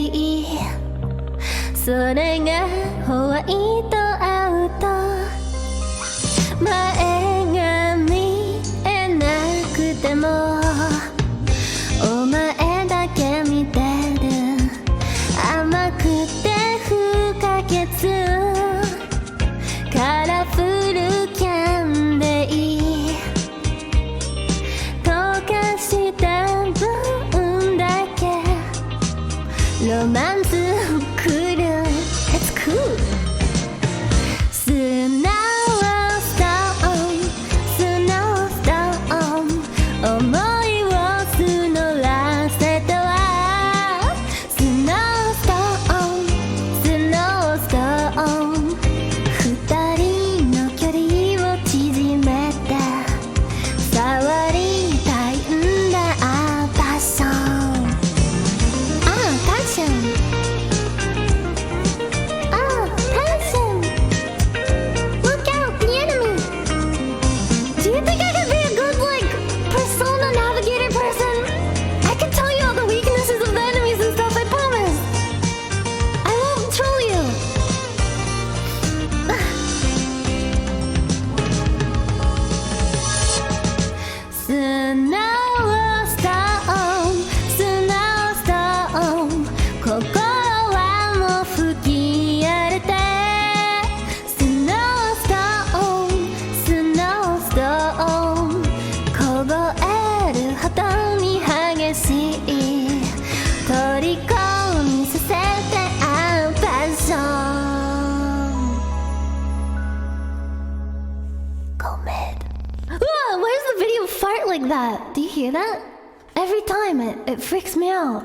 いいそれがホワイトアウト前が見えなくてもお前だけ見てる甘くて不可欠カラフルキャンディー溶かした分だけロマンス来る It's cool Snowstorm Snowstorm 思いを募らせたわ Snowstorm Snowstorm 二人の距離を縮めて触りたいんだパッションパッションpassion Look out, the enemy Do you think I could be a good, like, persona navigator person? I can tell you all the weaknesses of the enemies and stuff, I promise I won't troll you Snowstorm Snowstorm 心はもう吹き荒れて Snowstorm Snowstorm 凍えるほどに激しい虜にさせてパッションGo mid Why does the video fart like that? Do you hear that? Every time it freaks me out